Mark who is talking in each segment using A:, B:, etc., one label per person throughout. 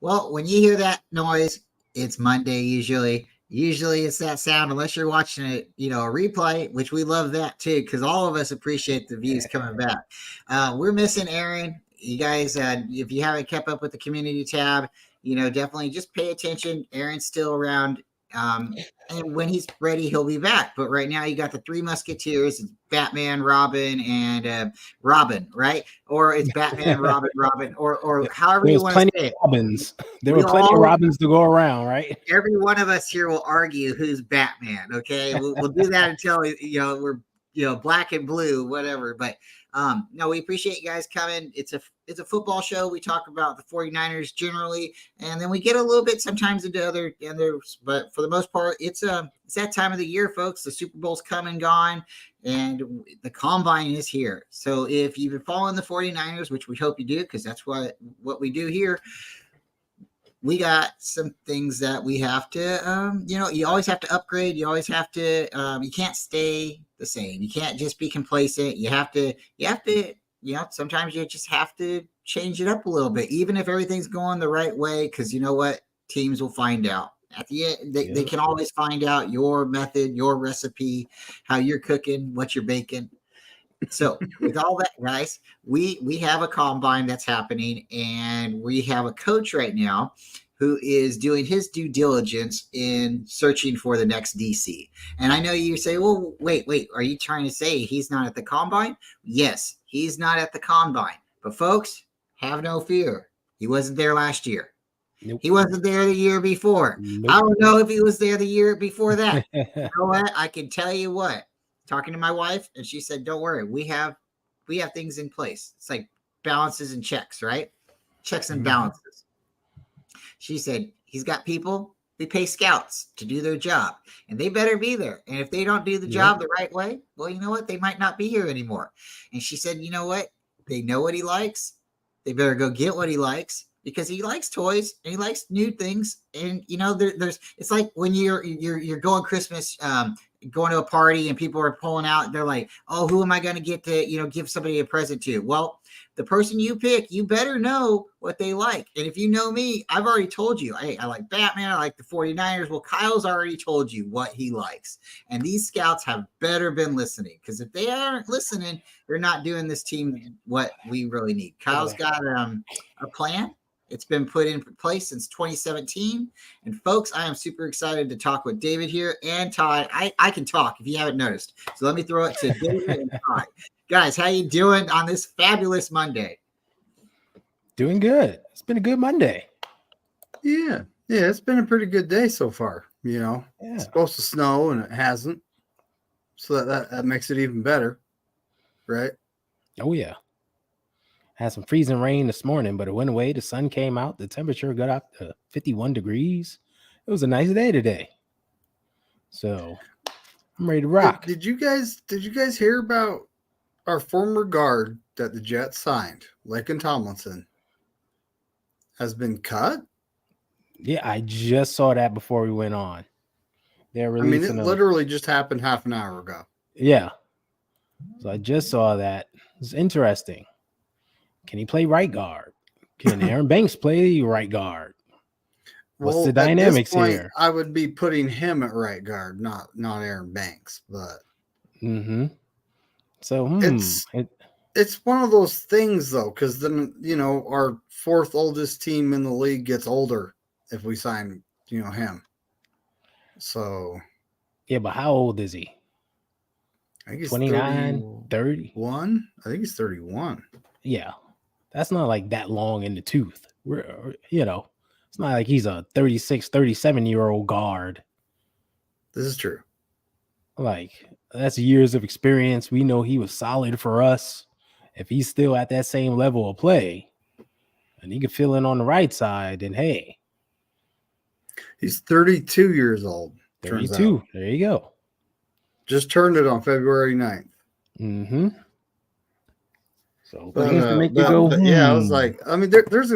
A: Well, when you hear that noise, it's Monday usually. Usually it's that sound, unless you're watching it, a replay, which we love that too, because all of us appreciate the views coming back. We're missing Aaron. You guys, if you haven't kept up with the community tab, definitely just pay attention. Aaron's still around. And when he's ready, he'll be back. But right now, you got the Three Musketeers: it's Batman, Robin, and Robin, right? Or it's Batman, Robin, Robin, or however
B: There
A: you
B: was
A: want to
B: plenty
A: say
B: of
A: it.
B: Robins. There
A: We
B: were plenty of
A: all,
B: Robins to go around, right?
A: every one of us here will argue who's Batman. Okay, we'll do that until we're black and blue, whatever. But no, we appreciate you guys coming. It's a football show. We talk about the 49ers generally, and then we get a little bit sometimes into others, but for the most part, it's that time of the year, folks. The Super Bowl's come and gone, and the combine is here. So if you've been following the 49ers, which we hope you do, because that's what we do here, we got some things that we have to, you always have to upgrade. You always have to, you can't stay the same. You can't just be complacent. You have to, sometimes you just have to change it up a little bit, even if everything's going the right way. Because you know what? Teams will find out. At the end, they can always find out your method, your recipe, how you're cooking, what you're baking. So with all that, guys, we have a combine that's happening, and we have a coach right now who is doing his due diligence in searching for the next DC. And I know you say, well, wait, are you trying to say he's not at the combine? Yes, he's not at the combine. But folks, have no fear. He wasn't there last year.
B: Nope.
A: He wasn't there the year before.
B: Nope.
A: I don't know if he was there the year before that. You know what? I can tell you what. Talking to my wife, and she said, "Don't worry, we have things in place. It's like balances and checks, right? Checks and balances." She said, "He's got people. We pay scouts to do their job, and they better be there. And if they don't do the job the right way, well, you know what? They might not be here anymore." And she said, "You know what? They know what he likes. They better go get what he likes." Because he likes toys and he likes new things, and there's it's like when you're going Christmas, going to a party and people are pulling out. They're like, "Oh, who am I going to get to give somebody a present to?" Well, the person you pick, you better know what they like. And if you know me, I've already told you, hey, I like Batman, I like the 49ers. Well, Kyle's already told you what he likes, and these scouts have better been listening, because if they aren't listening, they're not doing this team what we really need. Kyle's got a plan. It's been put in place since 2017. And folks, I am super excited to talk with David here and Todd. I can talk if you haven't noticed. So let me throw it to David and Todd. Guys, how you doing on this fabulous Monday?
B: Doing good. It's been a good Monday.
C: Yeah, it's been a pretty good day so far. It's supposed to snow and it hasn't. So that makes it even better, right?
B: Oh, yeah. Had some freezing rain this morning, but it went away. The sun came out. The temperature got up to 51 degrees. It was a nice day today. So I'm ready to rock.
C: Did you guys hear about our former guard that the Jets signed, Laken Tomlinson, has been cut?
B: Yeah, I just saw that before we went on. They're releasing
C: it literally just happened half an hour ago.
B: Yeah. So I just saw that. It's interesting. Can he play right guard? Can Aaron Banks play right guard? What's the dynamics here?
C: I would be putting him at right guard, not Aaron Banks. But
B: so
C: it's one of those things though, because then our fourth oldest team in the league gets older if we sign him. So
B: yeah, but how old is he?
C: I think he's
B: 29, 30?
C: I think he's 31.
B: Yeah. That's not like that long in the tooth. It's not like he's a 36, 37-year-old guard.
C: This is true.
B: Like, that's years of experience. We know he was solid for us. If he's still at that same level of play and he can fill in on the right side, then hey.
C: He's 32 years old.
B: 32. There you go.
C: Just turned it on February 9th.
B: So
C: yeah, I was like, there's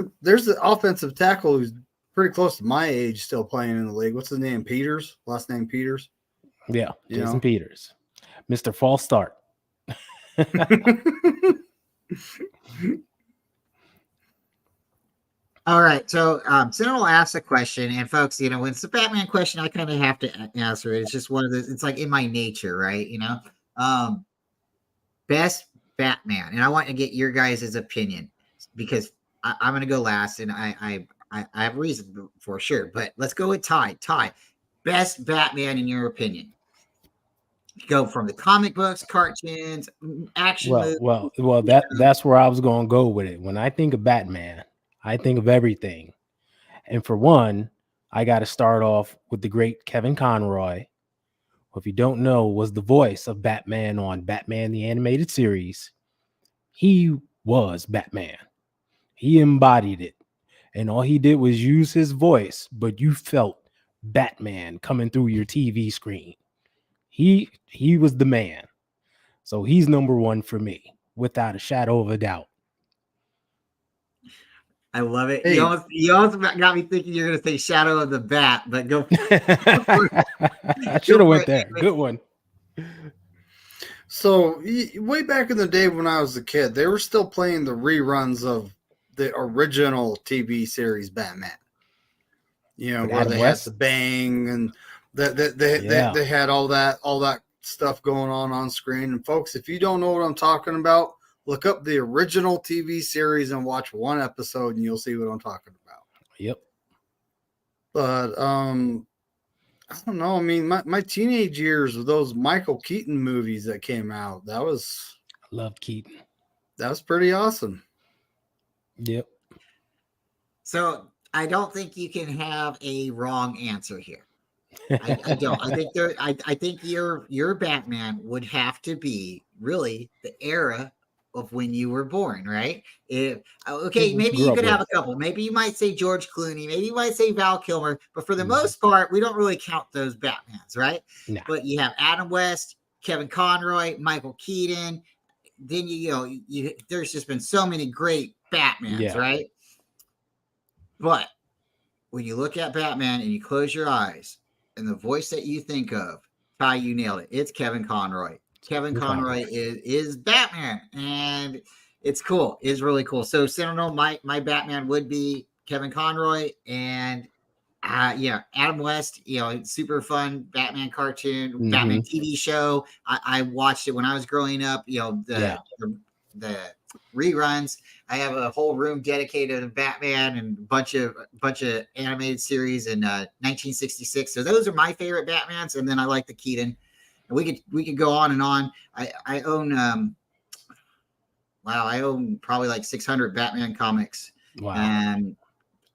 C: an offensive tackle who's pretty close to my age still playing in the league. What's his name? Peters? Last name Peters?
B: Yeah, Jason Peters. Mr. False Start.
A: All right. So Sentinel asked a question, and folks, you know, when it's a Batman question, I kind of have to answer it. It's just one of the, it's like in my nature, right? You know, um, best Batman, and I want to get your guys' opinion because I'm going to go last, and I have reason for sure. But let's go with Ty. Ty, best Batman in your opinion? Go from the comic books, cartoons, action movies.
B: That's where I was gonna go with it. When I think of Batman, I think of everything. And for one, I got to start off with the great Kevin Conroy, who, if you don't know, was the voice of Batman on Batman the Animated Series. He was Batman. He embodied it. And all he did was use his voice, but you felt Batman coming through your TV screen. He was the man. So he's number one for me, without a shadow of a doubt.
A: I love it.
C: Hey.
A: You almost got me thinking you're going to say Shadow of the Bat, but go.
B: I should have went there. Good one.
C: So way back in the day when I was a kid, they were still playing the reruns of the original TV series Batman. You know,
B: With
C: where
B: Adam
C: they
B: West?
C: had the bang and they had all that stuff going on screen. And folks, if you don't know what I'm talking about, look up the original TV series and watch one episode, and you'll see what I'm talking about.
B: Yep.
C: But I don't know. I mean, my teenage years with those Michael Keaton movies that came out, that was
B: I love Keaton.
C: pretty awesome.
B: Yep.
A: So I don't think you can have a wrong answer here. I don't. I think your Batman would have to be really the era of when you were born, right? Okay, maybe you could have a couple. Maybe you might say George Clooney. Maybe you might say Val Kilmer. But for the most part, we don't really count those Batmans, right?
B: No.
A: But you have Adam West, Kevin Conroy, Michael Keaton. Then there's just been so many great Batmans, right? But when you look at Batman and you close your eyes, and the voice that you think of, Ty, you nailed it. It's Kevin Conroy. Kevin Conroy is Batman, and it's cool. It's really cool. So Sentinel, my Batman would be Kevin Conroy, and Adam West. You know, super fun Batman cartoon, Batman TV show. I watched it when I was growing up. You know, the reruns. I have a whole room dedicated to Batman and a bunch of animated series in 1966. So those are my favorite Batmans, and then I like the Keaton. And we could go on and on. I own I own probably like 600 Batman comics.
B: Wow.
A: And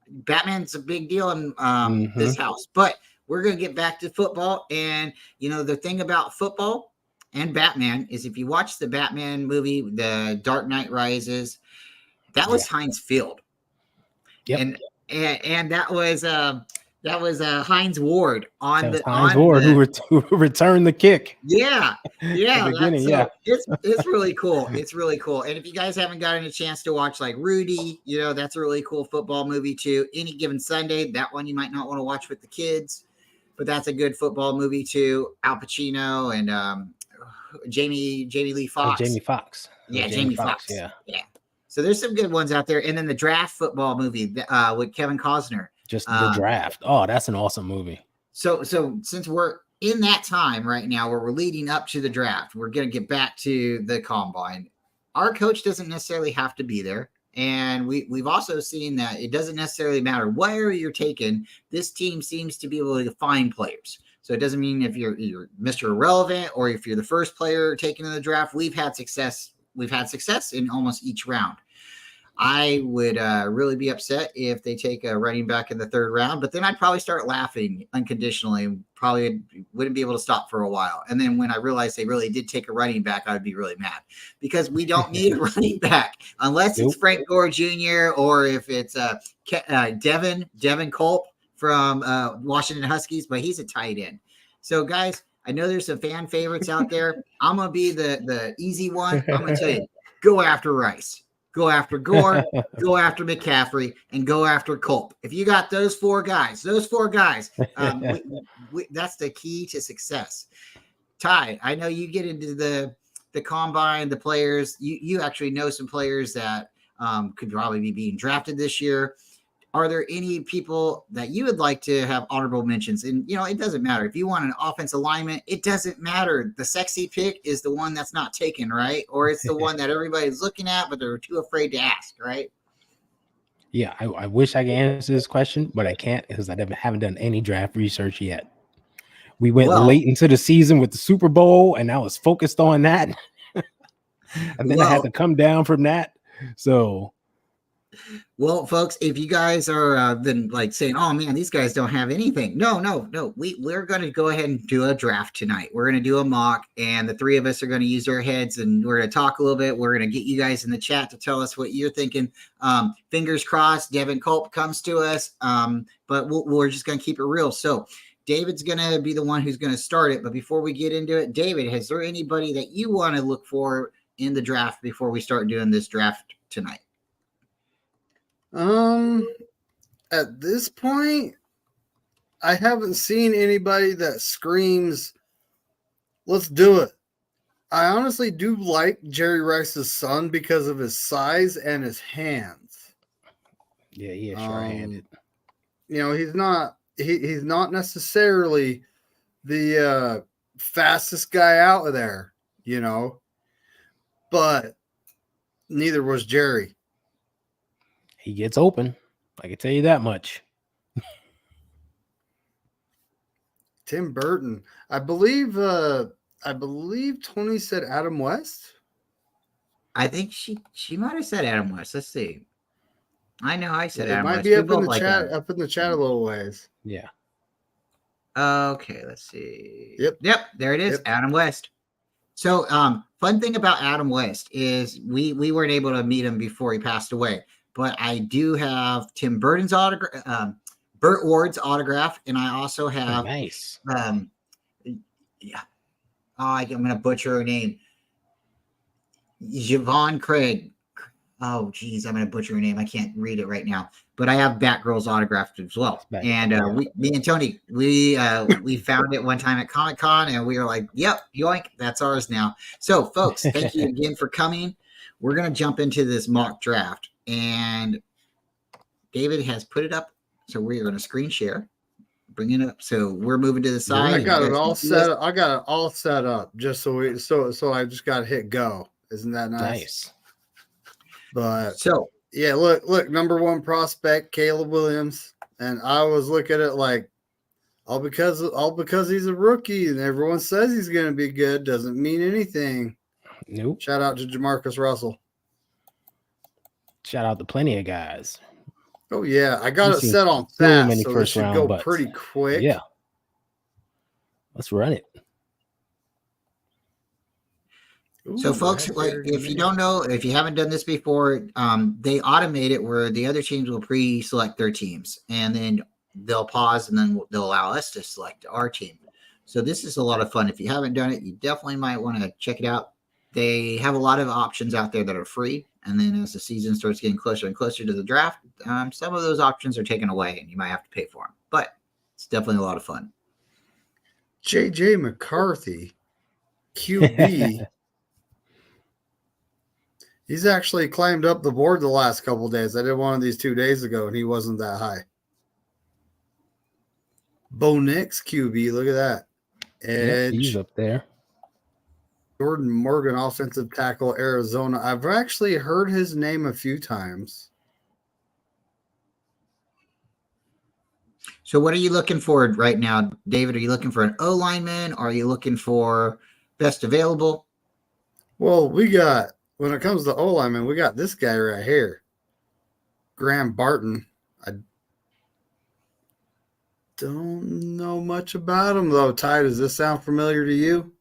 A: Batman's a big deal in this house. But we're gonna get back to football. And you know, the thing about football and Batman is if you watch the Batman movie, The Dark Knight Rises, that was Heinz Field.
B: Yep.
A: And that was Heinz Ward
B: who returned the kick.
A: Yeah. It's really cool. It's really cool. And if you guys haven't gotten a chance to watch like Rudy, you know, that's a really cool football movie too. Any Given Sunday, that one you might not want to watch with the kids, but that's a good football movie too. Al Pacino and Jamie Lee Foxx.
B: Jamie Foxx.
A: Jamie Foxx.
B: Yeah.
A: So there's some good ones out there. And then the draft football movie with Kevin Costner.
B: Just the draft. Oh, that's an awesome movie.
A: So since we're in that time right now where we're leading up to the draft, we're going to get back to the combine. Our coach doesn't necessarily have to be there. And we've also seen that it doesn't necessarily matter where you're taken. This team seems to be able to find players. So it doesn't mean if you're Mr. Irrelevant or if you're the first player taken in the draft. We've had success in almost each round. I would really be upset if they take a running back in the third round, but then I'd probably start laughing unconditionally. Probably wouldn't be able to stop for a while. And then when I realized they really did take a running back, I would be really mad because we don't need a running back unless it's Frank Gore Jr. or if it's Devin Culp from Washington Huskies, but he's a tight end. So guys, I know there's some fan favorites out there. I'm going to be the easy one. I'm going to tell you, go after Rice. Go after Gore, go after McCaffrey, and go after Culp. If you got those four guys, that's the key to success. Ty, I know you get into the combine, the players. You actually know some players that could probably be being drafted this year. are there any people that you would like to have honorable mentions? And, it doesn't matter. If you want an offensive lineman, it doesn't matter. The sexy pick is the one that's not taken, right? Or it's the one that everybody's looking at, but they're too afraid to ask, right?
B: Yeah, I wish I could answer this question, but I can't because I haven't done any draft research yet. We went late into the season with the Super Bowl, and I was focused on that. And then I had to come down from that. So,
A: well, folks, if you guys are been like saying, "Oh man, these guys don't have anything," no, we're going to go ahead and do a draft tonight. We're going to do a mock, and the three of us are going to use our heads, and we're going to talk a little bit. We're going to get you guys in the chat to tell us what you're thinking. Fingers crossed, Devin Culp comes to us, but we're just going to keep it real. So, David's going to be the one who's going to start it. But before we get into it, David, is there anybody that you want to look for in the draft before we start doing this draft tonight?
C: At this point, I haven't seen anybody that screams, let's do it. I honestly do like Jerry Rice's son because of his size and his hands.
B: Yeah, he is sure-handed.
C: He's not necessarily the fastest guy out there, but neither was Jerry.
B: He gets open. I can tell you that much.
C: Tim Burton. I believe Tony said Adam West.
A: I think she might have said Adam West. Let's see. I know I said Adam
C: West. It might be up in the chat a little ways.
B: Yeah.
A: Okay, let's see.
C: Yep,
A: there it is.
C: Yep.
A: Adam West. So, fun thing about Adam West is we weren't able to meet him before he passed away. But I do have Tim Burton's autograph, Burt Ward's autograph, and I also have
B: nice.
A: Yeah. I'm gonna butcher her name. Javon Craig. Oh geez, I'm gonna butcher her name. I can't read it right now. But I have Batgirl's autographed as well. And me and Tony, we found it one time at Comic-Con, and we were like, "Yep, yoink, that's ours now." So, folks, thank you again for coming. We're gonna jump into this mock draft. And David has put it up, so we're going to screen share, bring it up. So we're moving to the side.
C: I got it all set. I got it all set up just so I just got to hit go. Isn't that nice? But
A: so
C: yeah, look, number one prospect, Caleb Williams, and I was looking at it like all because he's a rookie and everyone says he's going to be good doesn't mean anything.
B: Nope.
C: Shout out to Jamarcus Russell.
B: Shout out to plenty of guys.
C: Oh yeah, I got it set on fast, so this should go pretty quick.
B: Yeah, let's run it.
A: So, folks, like if you don't know, if you haven't done this before, they automate it where the other teams will pre-select their teams, and then they'll pause, and then they'll allow us to select our team. So this is a lot of fun. If you haven't done it, you definitely might want to check it out. They have a lot of options out there that are free. And then as the season starts getting closer and closer to the draft, some of those options are taken away and you might have to pay for them. But it's definitely a lot of fun.
C: J.J. McCarthy, QB. He's actually climbed up the board the last couple of days. I did one of these 2 days ago, and he wasn't that high. Bo Nix, QB. Look at that. Edge.
B: He's up there.
C: Jordan Morgan, offensive tackle, Arizona. I've actually heard his name a few times.
A: So what are you looking for right now, David? Are you looking for an O lineman? Or are you looking for best available?
C: Well, when it comes to O lineman, we got this guy right here, Graham Barton. I don't know much about him, though. Ty, does this sound familiar to you?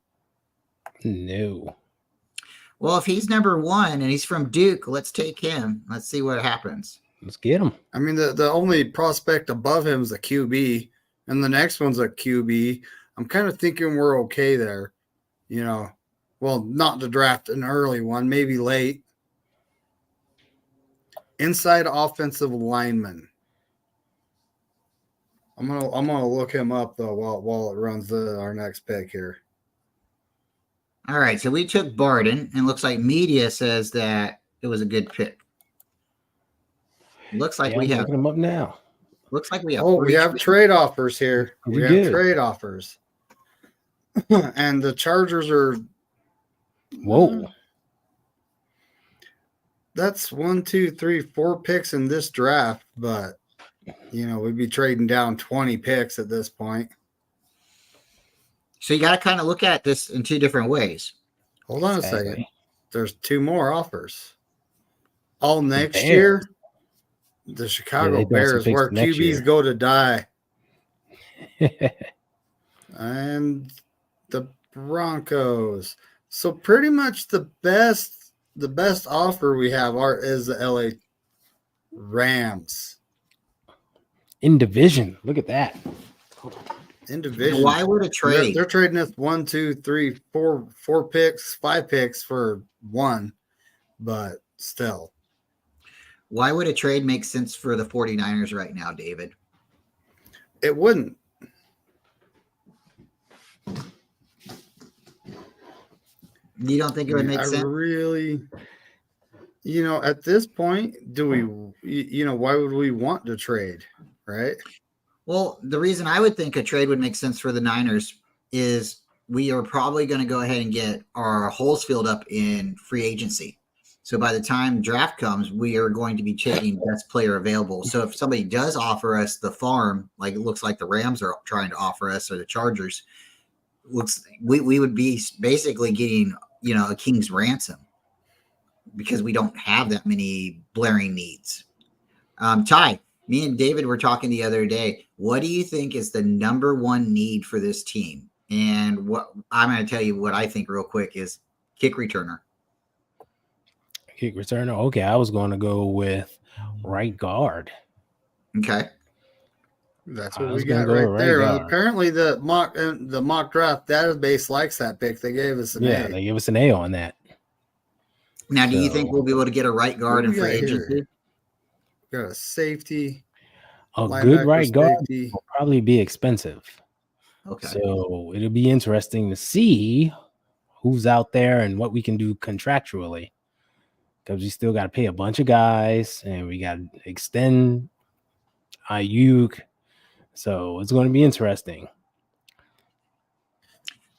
B: No.
A: Well, if he's number one and he's from Duke, let's take him. Let's see what happens.
B: Let's get him.
C: I mean, the only prospect above him is a QB, and the next one's a QB. I'm kind of thinking we're okay there. Well, not to draft an early one, maybe late. Inside offensive lineman. I'm gonna look him up though while it runs our next pick here.
A: All right, so we took Barden, and looks like media says that it was a good pick. Looks like
B: Yeah,
A: we
B: I'm
A: have.
B: looking them up now.
A: Looks like we have.
C: Oh, we have
A: trades.
C: trade offers here.
B: Pretty
C: We have
B: good.
C: trade offers. And the Chargers are.
B: Whoa.
C: That's 1, 2, 3, 4 picks in this draft, but we'd be trading down 20 picks at this point.
A: So you got to kind of look at this in two different ways.
C: Hold on a second. There's 2 more offers. All next
B: Bears.
C: year, the Chicago
B: they doing some
C: Bears,
B: picks
C: where
B: next
C: QBs
B: year.
C: go to die, and the Broncos. So pretty much the best offer we have is the LA Rams
B: In division. Look at that.
C: in division.
A: Why would a trade?
C: They're trading us 1, 2, 3, 4 picks, 5 picks for 1, but still.
A: Why would a trade make sense for the 49ers right now, David?
C: It wouldn't.
A: You don't think it would make sense?
C: Really, at this point, do we, why would we want to trade, right?
A: Well, the reason I would think a trade would make sense for the Niners is we are probably going to go ahead and get our holes filled up in free agency. So by the time draft comes, we are going to be taking best player available. So if somebody does offer us the farm, like it looks like the Rams are trying to offer us, or the Chargers, we would be basically getting, a king's ransom, because we don't have that many blaring needs. Ty, me and David were talking the other day. What do you think is the number one need for this team? And what I'm going to tell you what I think real quick is kick returner.
B: Kick returner. Okay, I was going to go with right guard.
A: Okay.
C: That's what we got right there. Apparently, the mock draft database likes that pick. They gave us an A.
B: They gave us an A on that.
A: Now, do you think we'll be able to get a right guard in free agency?
C: Got a safety.
B: A good right guard will probably be expensive.
A: Okay.
B: So it'll be interesting to see who's out there and what we can do contractually, because we still got to pay a bunch of guys and we got to extend Ayuk. So it's going to be interesting.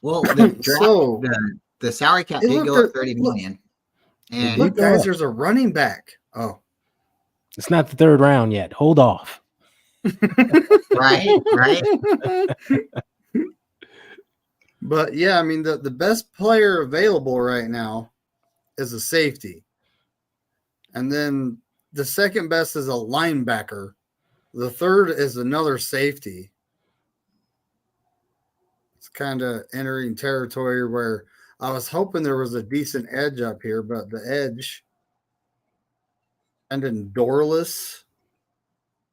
A: Well, the salary cap did go up $30 million. And
C: look, guys, there's a running back. Oh,
B: it's not the third round yet. Hold off.
A: right.
C: But yeah, I mean, the best player available right now is a safety. And then the second best is a linebacker. The third is another safety. It's kind of entering territory where I was hoping there was a decent edge up here, but the edge, and then Dorless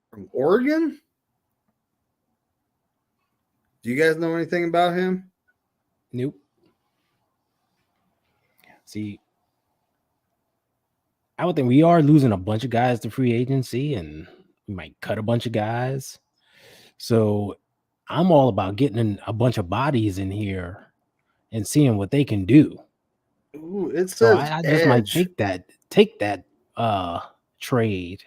C: from Oregon. Do you guys know anything about him?
B: Nope. See, I would think we are losing a bunch of guys to free agency, and we might cut a bunch of guys. So I'm all about getting a bunch of bodies in here and seeing what they can do.
C: Ooh, it says
B: so I just might take that trade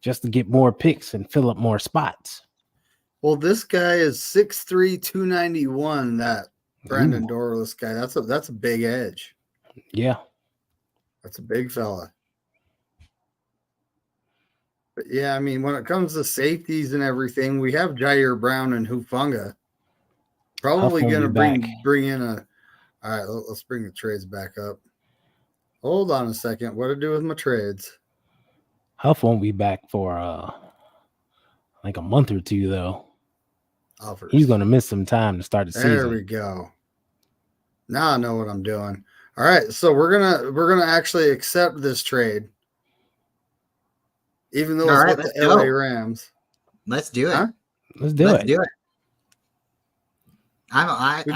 B: just to get more picks and fill up more spots.
C: Well, this guy is 6'3", 291, that Brandon Dorless guy. That's a big edge.
B: Yeah.
C: That's a big fella. But yeah, I mean, when it comes to safeties and everything, we have Jair Brown and Hufanga. Probably going to bring in a. All right, let's bring the trades back up. Hold on a second. What to do with my trades?
B: Huff won't be back for like a month or two, though.
C: Offers.
B: He's going to miss some time to start the season.
C: There we go. Now I know what I'm doing. All right, so we're gonna actually accept this trade, even though it's with the LA Rams.
A: Let's do it.
B: Huh? Let's do it.
A: We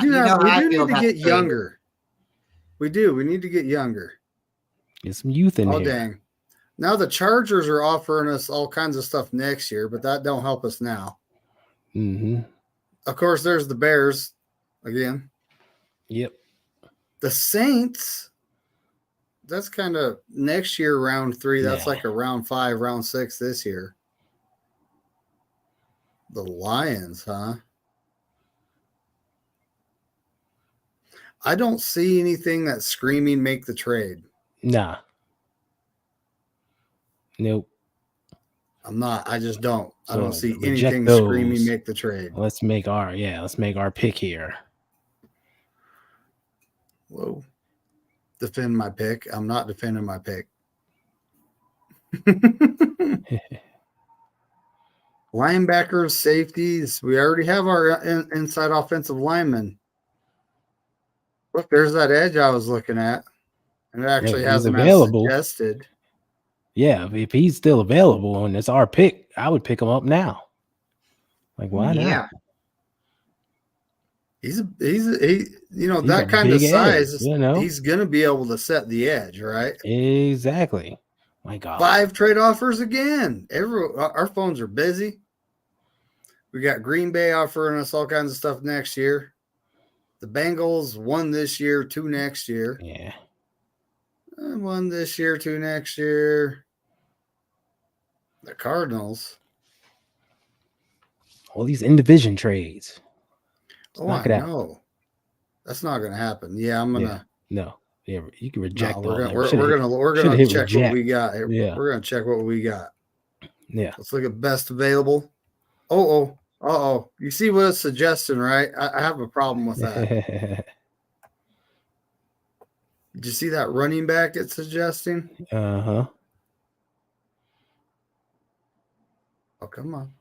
C: need to get younger. We do. We need to get younger.
B: Get some youth in here.
C: Oh, dang. Now the Chargers are offering us all kinds of stuff next year, but that don't help us now.
B: Mm-hmm.
C: Of course, there's the Bears again.
B: Yep.
C: The Saints that's kind of next year, round 3. That's
B: Yeah.
C: like a round 5, round 6 this year. The Lions, huh? I don't see anything that's screaming make the trade.
B: Nah. Nope.
C: I just don't.
B: So
C: I don't see
B: reject
C: anything
B: those.
C: screaming make the trade.
B: Let's make our pick here.
C: Whoa. Defend my pick. I'm not defending my pick. Linebackers, safeties. We already have our inside offensive linemen. Look, there's that edge I was looking at. And it actually
B: Yeah,
C: has
B: he's
C: him
B: available.
C: as suggested.
B: Yeah, if he's still available and it's our pick, I would pick him up now. Like, why not?
C: He's that kind
B: big
C: of size.
B: edge, you know?
C: He's gonna be able to set the edge, right?
B: Exactly. My God.
C: 5 trade offers again. Our phones are busy. We got Green Bay offering us all kinds of stuff next year. The Bengals 1 this year, 2 next year.
B: Yeah.
C: 1 this year, 2 next year. The Cardinals.
B: All these in division trades.
C: I know. That's not going to happen. Yeah, I'm going to.
B: No. Yeah, you can reject all that.
C: We're going to check what we got.
B: Yeah.
C: We're going to check what we got.
B: Yeah.
C: Let's look at best available. Uh-oh. You see what it's suggesting, right? I have a problem with that. Did you see that running back it's suggesting?
B: Uh-huh.
C: Oh, come on.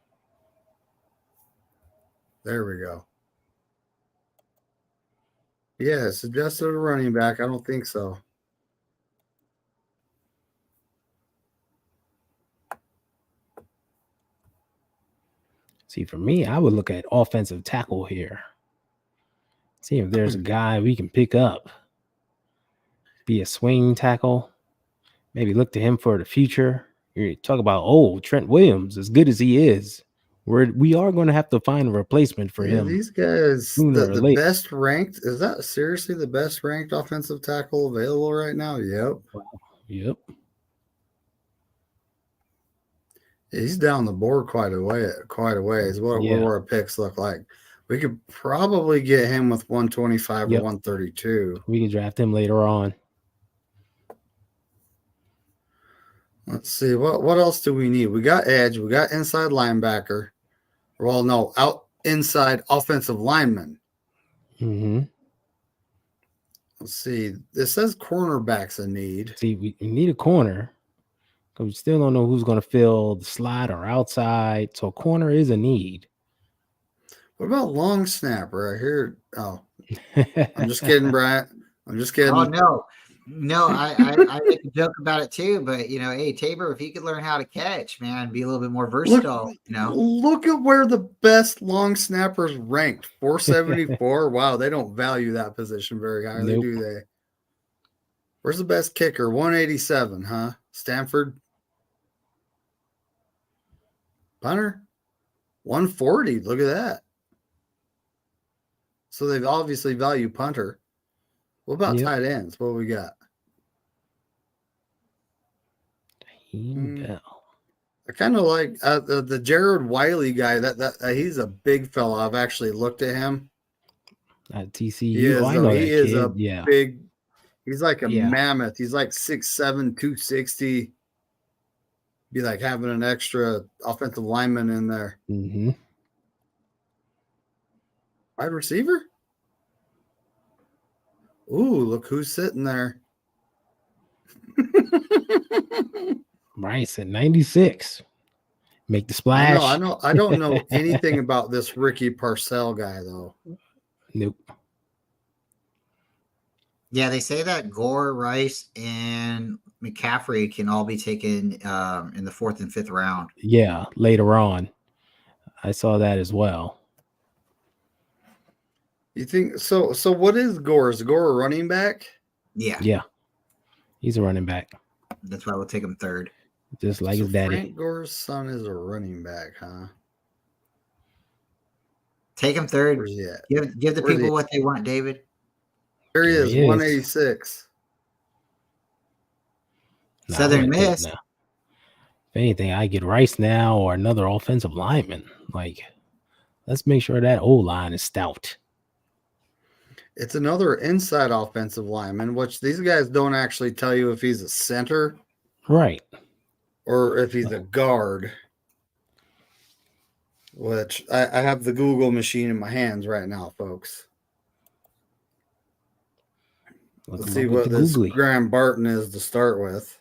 C: There we go. Yeah, it suggested a running back. I don't think so.
B: See, for me, I would look at offensive tackle here. See if there's a guy we can pick up. Be a swing tackle. Maybe look to him for the future. You talk about, Trent Williams, as good as he is, we are going to have to find a replacement for him.
C: These guys, the best ranked, is that seriously the best ranked offensive tackle available right now? Yep.
B: Wow. Yep.
C: He's down the board quite a ways. What our picks look like? We could probably get him with 125 or 132.
B: We can draft him later on.
C: Let's see. What else do we need? We got edge. We got inside linebacker. Well, no, inside offensive lineman.
B: Mm-hmm.
C: Let's see. This says cornerback's a need.
B: See, we need a corner. Because we still don't know who's going to fill the slot or outside. So corner is a need.
C: What about long snapper? I hear. Oh, I'm just kidding, Bryant. I'm just kidding.
A: Oh, no, I make a joke about it too. But hey, Tabor, if you could learn how to catch, man, be a little bit more versatile.
C: Look at where the best long snappers ranked. 474. Wow, they don't value that position very highly, do they? Where's the best kicker? 187, huh? Stanford. Punter, 140. Look at that. So they've obviously value punter. What about tight ends? What we got? I kind of like the Jared Wiley guy. That he's a big fella. I've actually looked at him
B: at TCU.
C: He is big. He's like a mammoth. He's like 6'7", 260. Be like having an extra offensive lineman in there.
B: Mm-hmm.
C: Wide receiver? Ooh, look who's sitting there.
B: Rice at 96. Make the splash.
C: I know. I don't know anything about this Ricky Parcell guy, though.
B: Nope.
A: Yeah, they say that Gore, Rice, and McCaffrey can all be taken in the 4th and 5th round.
B: Yeah, later on. I saw that as well.
C: You think so? So what is Gore? Is Gore a running back?
A: Yeah.
B: Yeah. He's a running back.
A: That's why we'll take him 3rd.
B: Just like his daddy.
C: Frank Gore's son is a running back, huh?
A: Take him 3rd.
C: Where's he at?
A: Give the people what they want, David.
C: There he is, 186.
B: Nah,
A: Southern Miss.
B: now. If anything, I get Rice now or another offensive lineman. Like, let's make sure that O-line is stout.
C: It's another inside offensive lineman, which these guys don't actually tell you if he's a center,
B: right,
C: or if he's a guard. Which I have the Google machine in my hands right now, folks. Let's see what this Graham Barton is to start with.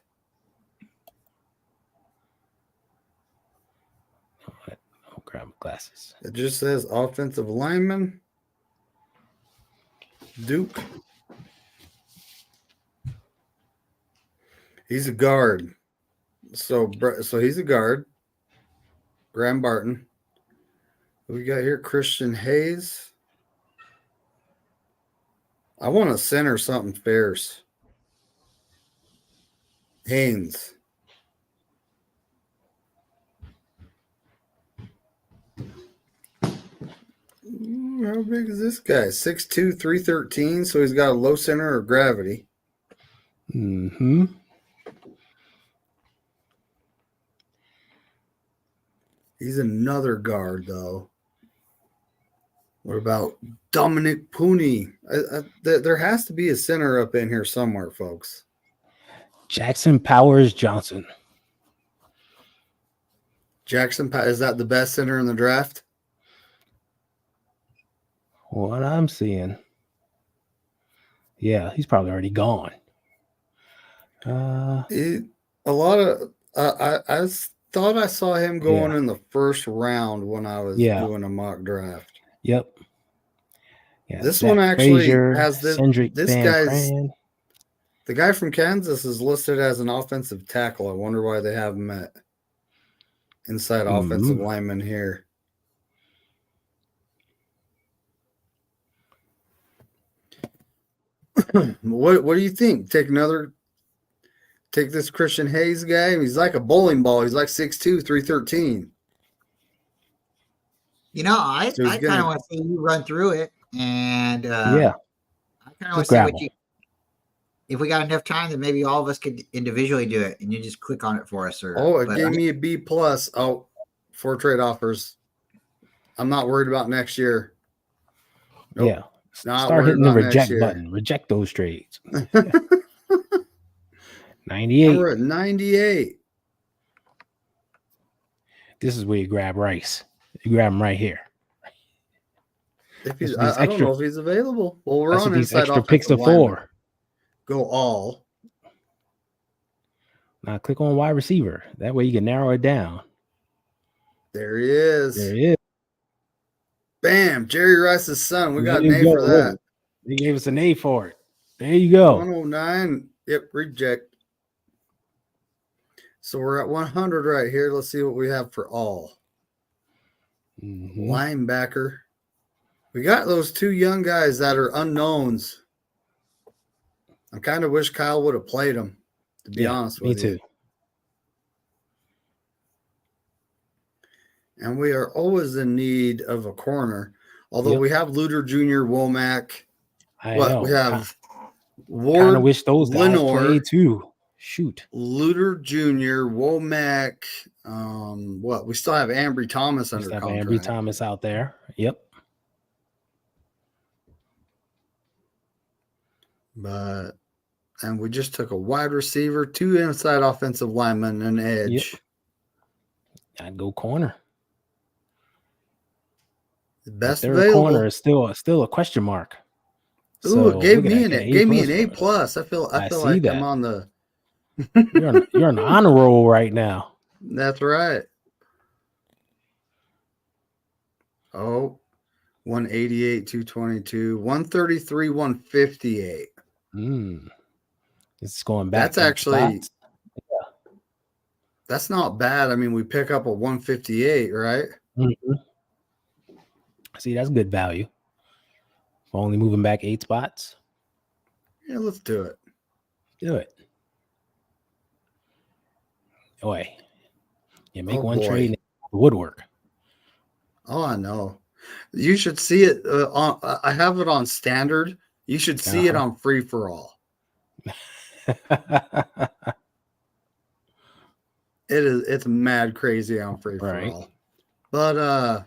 B: I'll grab my glasses.
C: It just says offensive lineman. Duke. He's a guard. So he's a guard. Graham Barton. We got here Christian Hayes. I want to center something fierce. Haynes. How big is this guy? 6'2", 313, so he's got a low center of gravity.
B: Mm-hmm.
C: He's another guard, though. What about Dominic Pooney? There has to be a center up in here somewhere, folks.
B: Jackson Powers Johnson.
C: Is that the best center in the draft?
B: What I'm seeing. Yeah, he's probably already gone.
C: I thought I saw him going in the first round when I was doing a mock draft.
B: Yep. Yeah,
C: this
B: Zach
C: one actually
B: Frazier,
C: has this guy's. The guy from Kansas is listed as an offensive tackle. I wonder why they have him at inside offensive lineman here. What do you think? Take this Christian Hayes guy. He's like a bowling ball. He's like 6'2", 313.
A: I kind of want to see you run through it, and
B: I
A: kind of want to see if we got enough time that maybe all of us could individually do it, and you just click on it for us.
C: It gave me a B+. Oh, 4 trade offers. I'm not worried about next year.
B: Nope. Yeah. Start hitting the reject button. Reject those trades. 98.
C: We're at 98.
B: This is where you grab Rice. You grab him right here.
C: If he's, I don't know if he's available. Well, we're on inside
B: extra picks of 4.
C: Go all.
B: Now click on wide receiver. That way you can narrow it down.
C: There he is.
B: There he is.
C: Bam, Jerry Rice's son. We got an A for that.
B: They gave us an A for it. There you go.
C: 109. Yep, reject. So we're at 100 right here. Let's see what we have for all. Linebacker. We got those 2 young guys that are unknowns. I kind of wish Kyle would have played them, to be honest with you.
B: Me too.
C: And we are always in need of a corner. Although we have Luter Jr., Womack. We have Ward.
B: I kind of wish those guys played too. Shoot.
C: Luter Jr., Womack. We still have Ambry Thomas under contract.
B: Ambry Thomas out there. Yep.
C: And we just took a wide receiver, 2 inside offensive linemen, and an edge.
B: Yep. I'd go corner.
C: The best
B: their
C: available.
B: Corner is still a question mark.
C: Ooh, so it gave me an A+. I feel like I'm on the.
B: you're on the honor roll right now.
C: That's right. Oh, 188, 222, 133, 158.
B: It's going back.
C: That's actually. That's not bad. I mean, we pick up a 158, right?
B: Mm-hmm. See, that's good value. Only moving back 8 spots.
C: Yeah, let's do it.
B: Do it. Boy. You make one trade and woodwork.
C: Oh, I know. You should see it I have it on standard. You should see it on free for all. It's mad crazy on free for
B: Right.
C: all. But